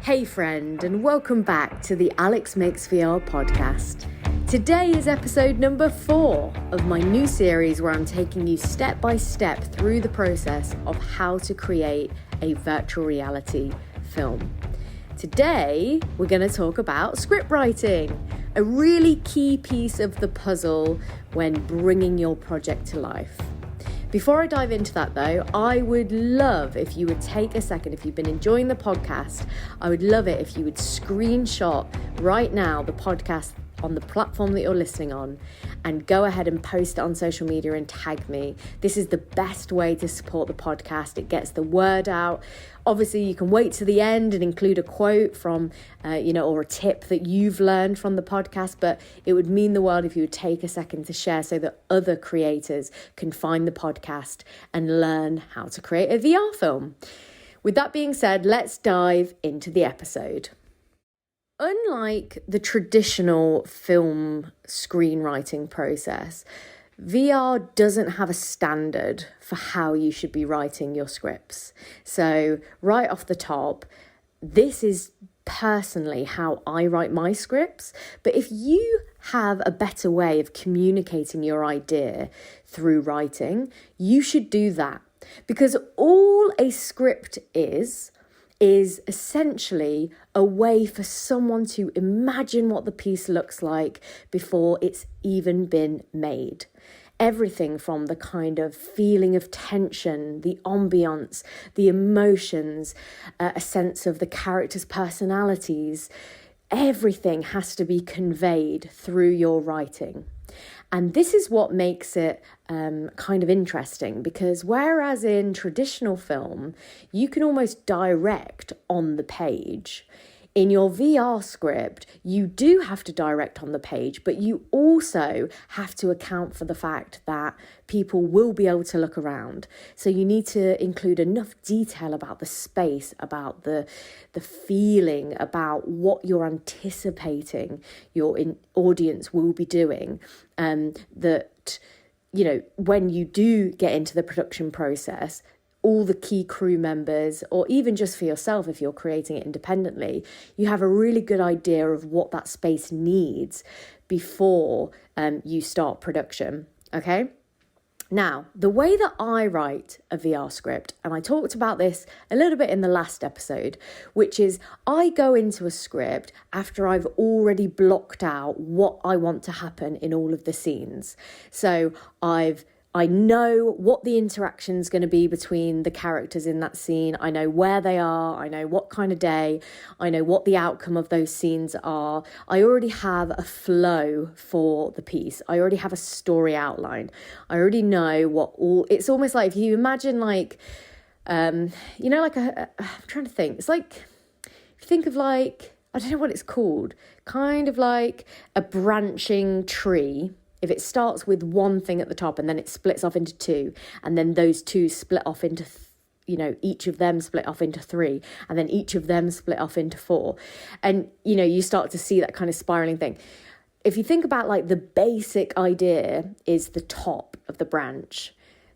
Hey friend, and welcome back to the Alex Makes VR podcast. Today is episode number 4 of my new series where I'm taking you step by step through the process of how to create a virtual reality film. Today, we're going to talk about script writing, a really key piece of the puzzle when bringing your project to life. Before I dive into that though, I would love if you would take a second, if you've been enjoying the podcast, I would love it if you would screenshot right now the podcast on the platform that you're listening on and go ahead and post it on social media and tag me. This is the best way to support the podcast. It gets the word out. Obviously, you can wait to the end and include a quote from, or a tip that you've learned from the podcast, but it would mean the world if you would take a second to share so that other creators can find the podcast and learn how to create a VR film. With that being said, let's dive into the episode. Unlike the traditional film screenwriting process, VR doesn't have a standard for how you should be writing your scripts. So right off the top, this is personally how I write my scripts. But if you have a better way of communicating your idea through writing, you should do that. Because all a script is essentially a way for someone to imagine what the piece looks like before it's even been made. Everything from the kind of feeling of tension, the ambience, the emotions, a sense of the characters' personalities, everything has to be conveyed through your writing. And this is what makes it kind of interesting, because whereas in traditional film, you can almost direct on the page, in your VR script, you do have to direct on the page, but you also have to account for the fact that people will be able to look around. So you need to include enough detail about the space, about the feeling, about what you're anticipating your audience will be doing, that, when you do get into the production process, all the key crew members, or even just for yourself if you're creating it independently, you have a really good idea of what that space needs before you start production, okay? Now, the way that I write a VR script, and I talked about this a little bit in the last episode, which is I go into a script after I've already blocked out what I want to happen in all of the scenes. So I know what the interaction's going to be between the characters in that scene. I know where they are. I know what kind of day. I know what the outcome of those scenes are. I already have a flow for the piece. I already have a story outline. I already know it's almost like if you imagine I'm trying to think. It's like, if you think of I don't know what it's called, kind of like a branching tree. If it starts with one thing at the top and then it splits off into 2, and then those 2 split off into, each of them split off into 3, and then each of them split off into 4. And, you start to see that kind of spiraling thing. If you think about the basic idea is the top of the branch.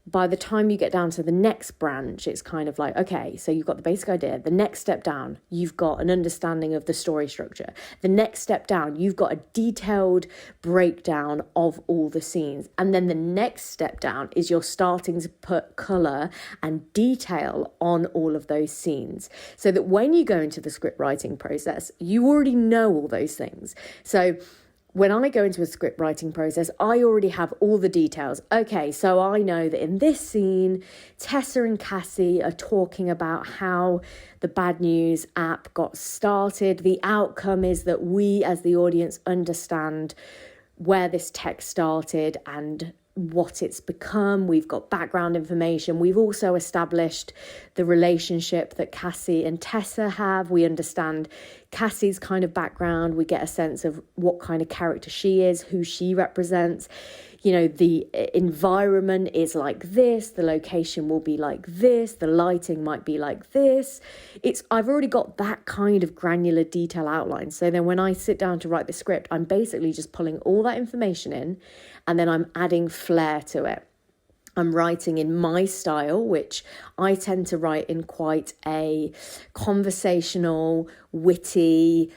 By the time you get down to the next branch, it's kind of okay, so you've got the basic idea. The next step down, you've got an understanding of the story structure. The next step down, you've got a detailed breakdown of all the scenes. And then the next step down is you're starting to put colour and detail on all of those scenes, so that when you go into the script writing process, you already know all those things. So when I go into a script writing process, I already have all the details. Okay, so I know that in this scene, Tessa and Cassie are talking about how the Bad News app got started. The outcome is that we as the audience understand where this tech started and what it's become. We've got background information. We've also established the relationship that Cassie and Tessa have. We understand Cassie's kind of background. We get a sense of what kind of character she is, who she represents. The environment is like this, the location will be like this, the lighting might be like this. I've already got that kind of granular detail outline. So then when I sit down to write the script, I'm basically just pulling all that information in, and then I'm adding flair to it. I'm writing in my style, which I tend to write in quite a conversational, witty,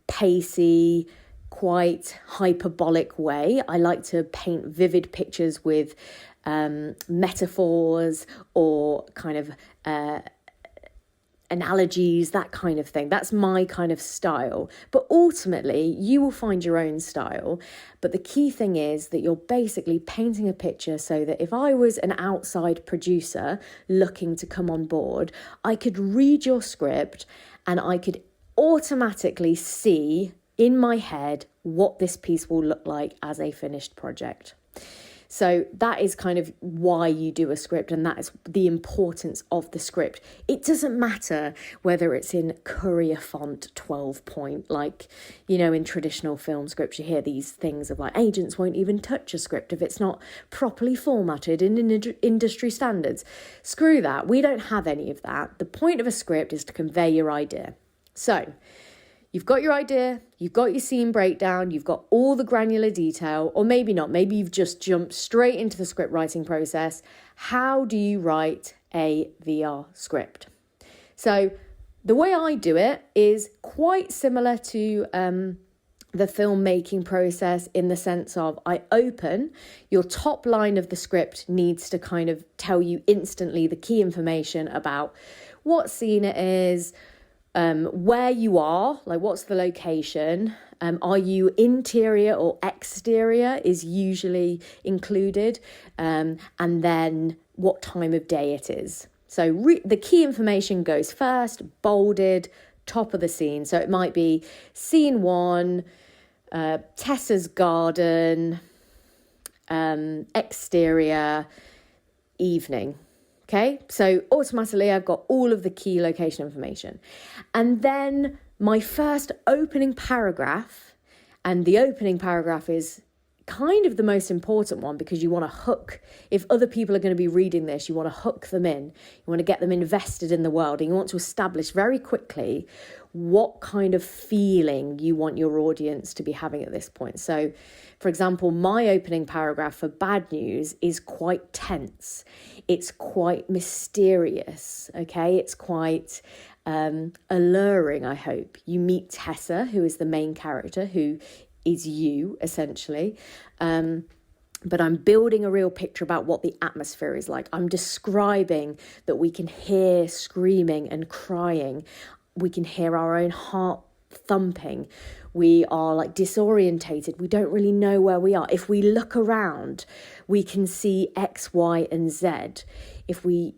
pacey, quite hyperbolic way. I like to paint vivid pictures with metaphors or kind of analogies, that kind of thing. That's my kind of style. But ultimately, you will find your own style. But the key thing is that you're basically painting a picture so that if I was an outside producer looking to come on board, I could read your script and I could automatically see in my head what this piece will look like as a finished project. So that is kind of why you do a script, and that is the importance of the script. It doesn't matter whether it's in Courier font 12 point, like, you know, in traditional film scripts, you hear these things of like agents won't even touch a script if it's not properly formatted in industry standards. Screw that. We don't have any of that. The point of a script is to convey your idea. So you've got your idea, you've got your scene breakdown, you've got all the granular detail, or maybe not, maybe you've just jumped straight into the script writing process. How do you write a VR script? So the way I do it is quite similar to the filmmaking process, in the sense of I open, your top line of the script needs to kind of tell you instantly the key information about what scene it is, where you are, like what's the location, are you interior or exterior is usually included, and then what time of day it is. So the key information goes first, bolded, top of the scene. So it might be scene 1, Tessa's garden, exterior, evening. Okay, so automatically I've got all of the key location information. And then my first opening paragraph, and the opening paragraph is kind of the most important one, because you want to hook, if other people are going to be reading this, you want to hook them in, you want to get them invested in the world, and you want to establish very quickly what kind of feeling you want your audience to be having at this point. So, for example, my opening paragraph for Bad News is quite tense. It's quite mysterious, okay? It's quite alluring, I hope. You meet Tessa, who is the main character, who is you, essentially. But I'm building a real picture about what the atmosphere is like. I'm describing that we can hear screaming and crying. We can hear our own heart thumping. We are like disorientated. We don't really know where we are. If we look around, we can see X, Y, and Z. If we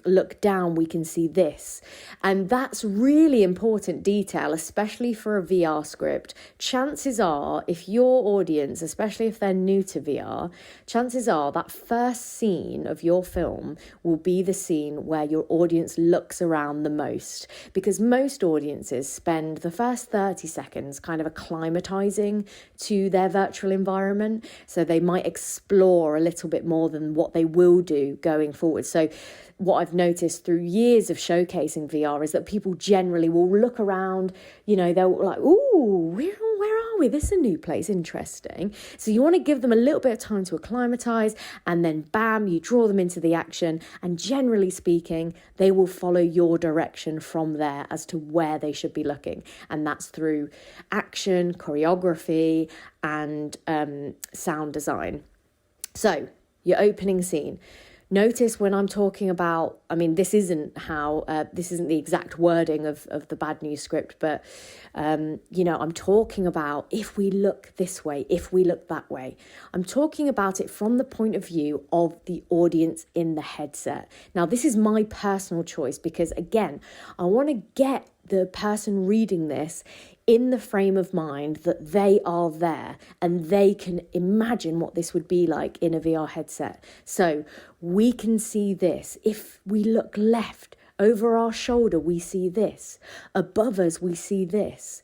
look down, we can see this. And that's really important detail, especially for a VR script. Chances are, if your audience, especially if they're new to VR, chances are that first scene of your film will be the scene where your audience looks around the most. Because most audiences spend the first 30 seconds kind of acclimatizing to their virtual environment. So they might explore a little bit more than what they will do going forward. So what I've noticed through years of showcasing VR is that people generally will look around, you know, they'll like, ooh, where are we? This is a new place, interesting. So you want to give them a little bit of time to acclimatize, and then bam, you draw them into the action, and generally speaking, they will follow your direction from there as to where they should be looking. And that's through action, choreography, and sound design. So your opening scene. Notice when I'm talking about, I mean, this isn't the exact wording of the Bad News script, but, I'm talking about if we look this way, if we look that way. I'm talking about it from the point of view of the audience in the headset. Now, this is my personal choice because, again, I want to get the person reading this in the frame of mind that they are there and they can imagine what this would be like in a VR headset. So we can see this. If we look left, over our shoulder, we see this. Above us, we see this.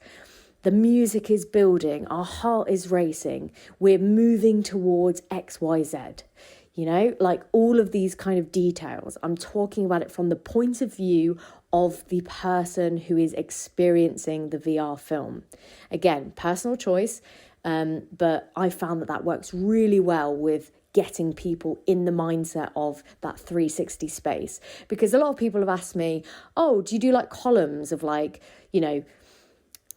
The music is building. Our heart is racing. We're moving towards X, Y, Z. You know, like all of these kind of details. I'm talking about it from the point of view of the person who is experiencing the VR film. Again, personal choice, but I found that works really well with getting people in the mindset of that 360 space. Because a lot of people have asked me, oh, do you do like columns of like, you know,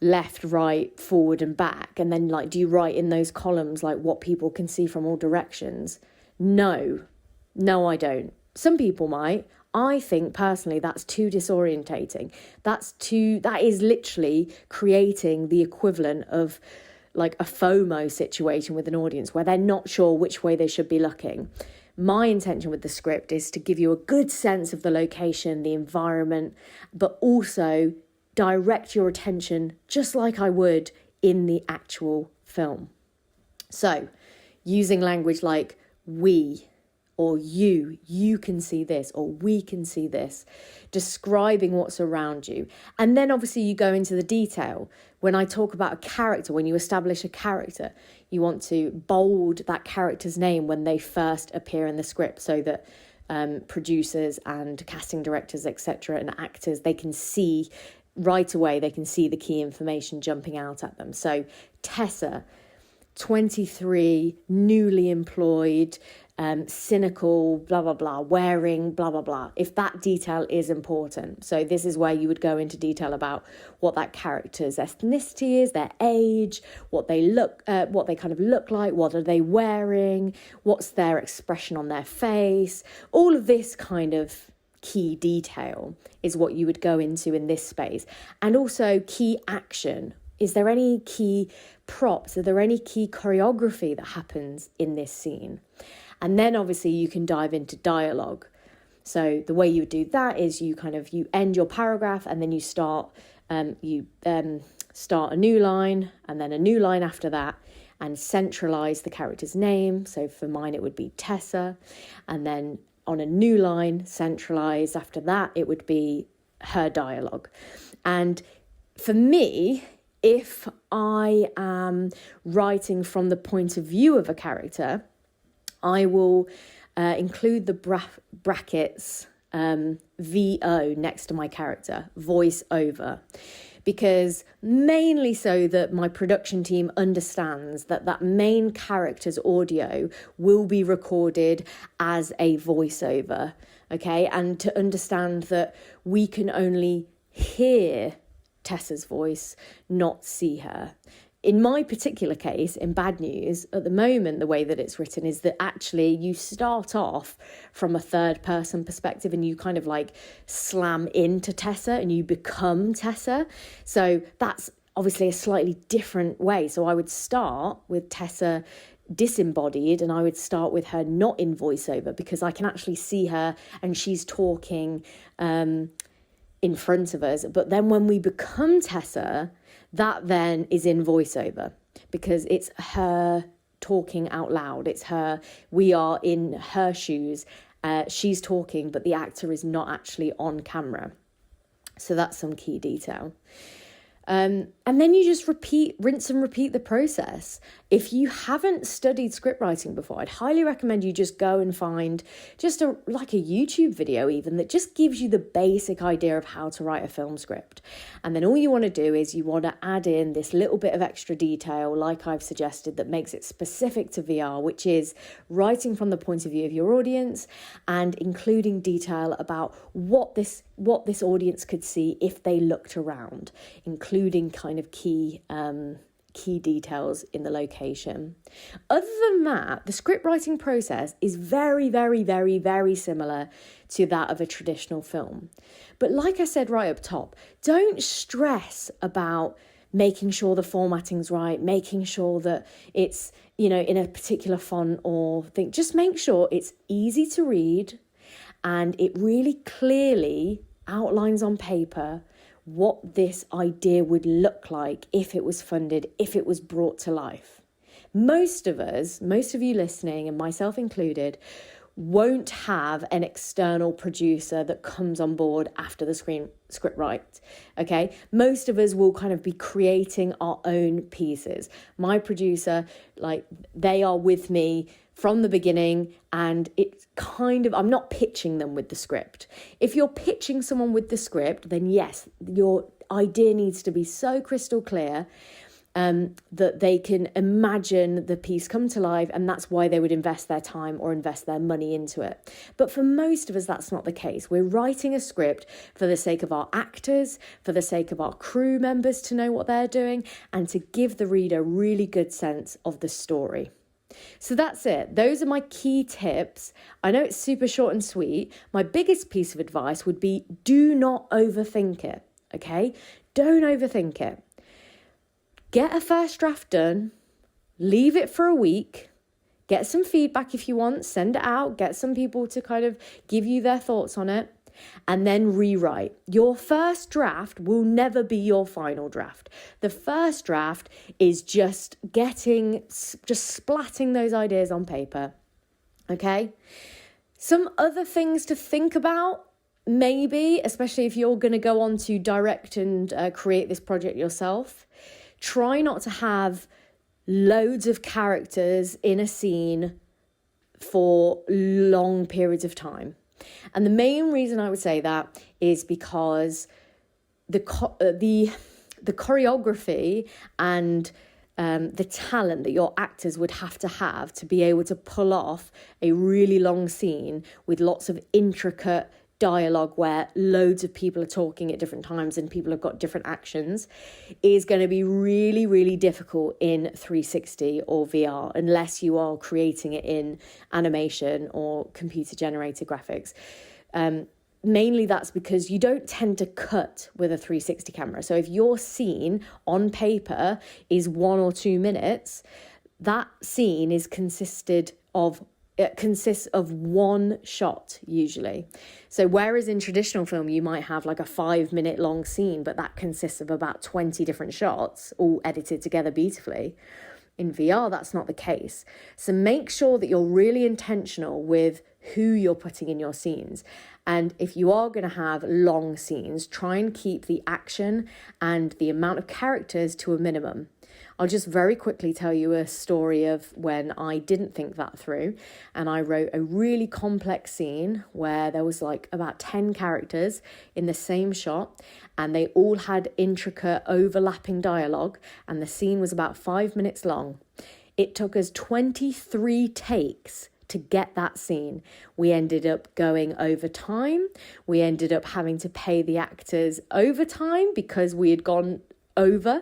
left, right, forward and back? And then like, do you write in those columns like what people can see from all directions? No, I don't. Some people might. I think personally that's too disorientating. That is literally creating the equivalent of like a FOMO situation with an audience where they're not sure which way they should be looking. My intention with the script is to give you a good sense of the location, the environment, but also direct your attention just like I would in the actual film. So, using language like we, or you can see this, or we can see this, describing what's around you. And then obviously you go into the detail. When I talk about a character, when you establish a character, you want to bold that character's name when they first appear in the script so that producers and casting directors, etc., and actors, they can see right away, they can see the key information jumping out at them. So Tessa, 23, newly employed, cynical, blah, blah, blah, wearing, blah, blah, blah, if that detail is important. So this is where you would go into detail about what that character's ethnicity is, their age, what they kind of look like, what are they wearing, what's their expression on their face. All of this kind of key detail is what you would go into in this space. And also key action. Is there any key props? Are there any key choreography that happens in this scene? And then obviously you can dive into dialogue. So the way you would do that is you end your paragraph and then you start a new line and then a new line after that, and centralize the character's name. So for mine, it would be Tessa. And then on a new line, centralized after that, it would be her dialogue. And for me, if I am writing from the point of view of a character, I will include the brackets VO next to my character, voice over, because mainly so that my production team understands that that main character's audio will be recorded as a voiceover, okay? And to understand that we can only hear Tessa's voice, not see her. In my particular case, in Bad News, at the moment, the way that it's written is that actually you start off from a third person perspective and you kind of like slam into Tessa and you become Tessa. So that's obviously a slightly different way. So I would start with Tessa disembodied and I would start with her not in voiceover because I can actually see her and she's talking in front of us. But then when we become Tessa, that then is in voiceover because it's her talking out loud. It's her, we are in her shoes. She's talking, but the actor is not actually on camera. So that's some key detail. And then you just rinse and repeat the process. If you haven't studied script writing before, I'd highly recommend you just go and find just a YouTube video even that just gives you the basic idea of how to write a film script. And then all you want to do is you want to add in this little bit of extra detail, like I've suggested, that makes it specific to VR, which is writing from the point of view of your audience and including detail about what this audience could see if they looked around, including kind of key details in the location. Other than that, the script writing process is very, very, very, very similar to that of a traditional film. But like I said right up top, don't stress about making sure the formatting's right, making sure that it's, in a particular font or thing. Just make sure it's easy to read and it really clearly outlines on paper what this idea would look like if it was funded, if it was brought to life. Most of you listening, and myself included, won't have an external producer that comes on board after the script write, okay? Most of us will kind of be creating our own pieces. My producer, they are with me from the beginning, and it's kind of, I'm not pitching them with the script. If you're pitching someone with the script, then yes, your idea needs to be so crystal clear that they can imagine the piece come to life, and that's why they would invest their time or invest their money into it. But for most of us, that's not the case. We're writing a script for the sake of our actors, for the sake of our crew members to know what they're doing, and to give the reader a really good sense of the story. So that's it. Those are my key tips. I know it's super short and sweet. My biggest piece of advice would be do not overthink it, okay? Don't overthink it. Get a first draft done, leave it for a week, get some feedback if you want, send it out, get some people to kind of give you their thoughts on it, and then rewrite. Your first draft will never be your final draft. The first draft is just splatting those ideas on paper, okay? Some other things to think about, maybe, especially if you're going to go on to direct and create this project yourself. Try not to have loads of characters in a scene for long periods of time. And the main reason I would say that is because the choreography and the talent that your actors would have to be able to pull off a really long scene with lots of intricate dialogue where loads of people are talking at different times and people have got different actions is going to be really, really difficult in 360 or VR unless you are creating it in animation or computer generated graphics. Mainly that's because you don't tend to cut with a 360 camera. So if your scene on paper is 1 or 2 minutes, that scene consists of one shot usually. So whereas in traditional film you might have like a 5-minute long scene, but that consists of about 20 different shots all edited together beautifully, in VR that's not the case. So make sure that you're really intentional with who you're putting in your scenes. And if you are going to have long scenes, try and keep the action and the amount of characters to a minimum. I'll just very quickly tell you a story of when I didn't think that through, and I wrote a really complex scene where there was like about 10 characters in the same shot, and they all had intricate overlapping dialogue, and the scene was about 5 minutes long. It took us 23 takes to get that scene. We ended up going over time. We ended up having to pay the actors overtime because we had gone over.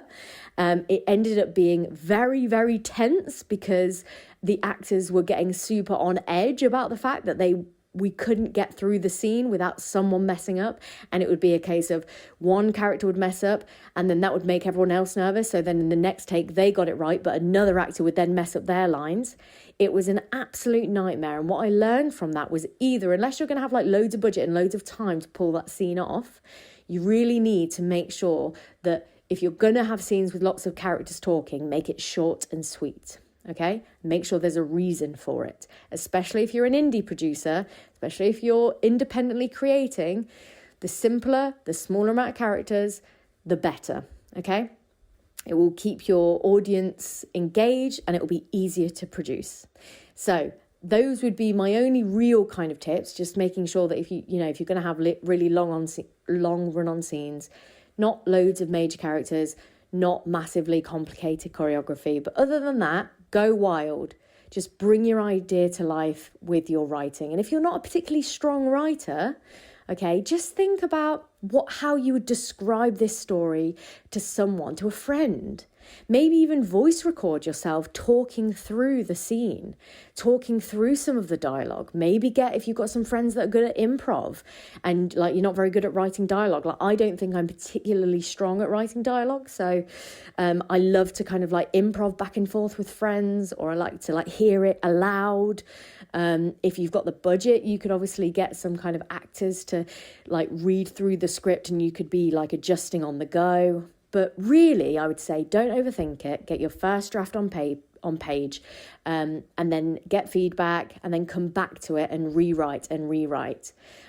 It ended up being very, very tense because the actors were getting super on edge about the fact that we couldn't get through the scene without someone messing up. And it would be a case of one character would mess up and then that would make everyone else nervous. So then in the next take, they got it right, but another actor would then mess up their lines. It was an absolute nightmare. And what I learned from that was either, unless you're going to have like loads of budget and loads of time to pull that scene off, you really need to make sure that if you're going to have scenes with lots of characters talking, make it short and sweet. Okay, make sure there's a reason for it, especially if you're an indie producer, especially if you're independently creating. The simpler, the smaller amount of characters, the better. Okay, it will keep your audience engaged and it will be easier to produce. So those would be my only real kind of tips, just making sure that if you're going to have really long run-on scenes, not loads of major characters, not massively complicated choreography, but other than that, go wild. Just bring your idea to life with your writing. And if you're not a particularly strong writer, okay, just think about how you would describe this story to someone, to a friend. Maybe even voice record yourself talking through the scene, talking through some of the dialogue. Maybe if you've got some friends that are good at improv and like you're not very good at writing dialogue. Like I don't think I'm particularly strong at writing dialogue. So I love to kind of like improv back and forth with friends, or I like to like hear it aloud. If you've got the budget, you could obviously get some kind of actors to like read through the script and you could be like adjusting on the go. But really, I would say don't overthink it. Get your first draft on page, and then get feedback, and then come back to it and rewrite.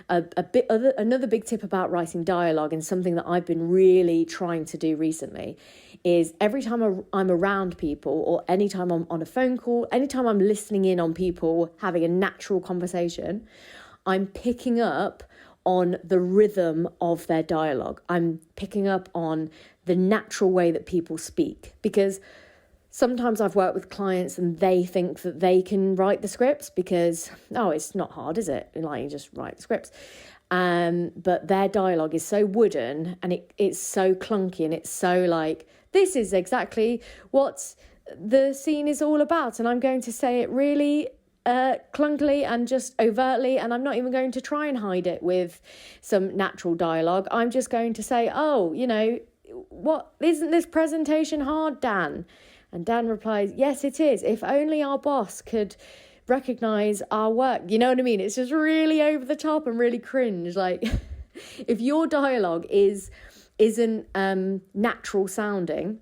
Another big tip about writing dialogue, and something that I've been really trying to do recently, is every time I'm around people, or anytime I'm on a phone call, anytime I'm listening in on people having a natural conversation, I'm picking up on the rhythm of their dialogue. I'm picking up on the natural way that people speak, because sometimes I've worked with clients and they think that they can write the scripts because, it's not hard, is it? Like, you just write the scripts. But their dialogue is so wooden and it's so clunky, and it's so like, this is exactly what the scene is all about, and I'm going to say it really clunkily and just overtly, and I'm not even going to try and hide it with some natural dialogue. I'm just going to say, what, isn't this presentation hard, Dan? And Dan replies, yes, it is. If only our boss could recognize our work. You know what I mean? It's just really over the top and really cringe. Like, if your dialogue isn't natural sounding,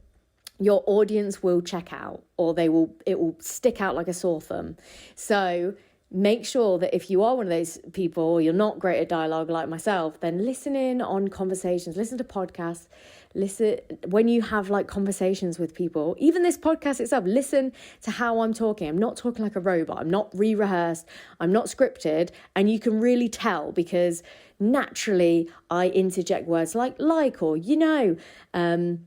your audience will check out, or it will stick out like a sore thumb. So make sure that if you are one of those people, or you're not great at dialogue like myself, then listen in on conversations, listen to podcasts, listen when you have like conversations with people, even this podcast itself, listen to how I'm talking. I'm not talking like a robot. I'm not re-rehearsed. I'm not scripted. And you can really tell because naturally I interject words like, or, and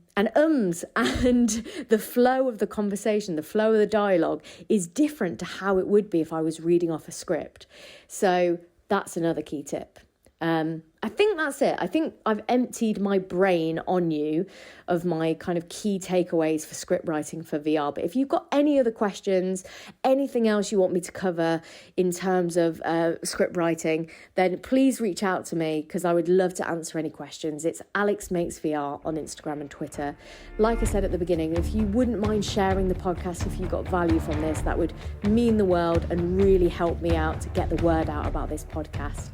the flow of the conversation, the flow of the dialogue is different to how it would be if I was reading off a script. So that's another key tip. I think that's it. I think I've emptied my brain on you of my kind of key takeaways for script writing for VR. But if you've got any other questions, anything else you want me to cover in terms of script writing, then please reach out to me, because I would love to answer any questions. It's Alex Makes VR on Instagram and Twitter. Like I said at the beginning, if you wouldn't mind sharing the podcast, if you got value from this, that would mean the world and really help me out to get the word out about this podcast.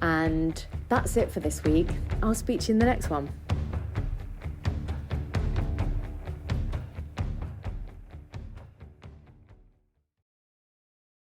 And that's it for this week. I'll speak to you in the next one.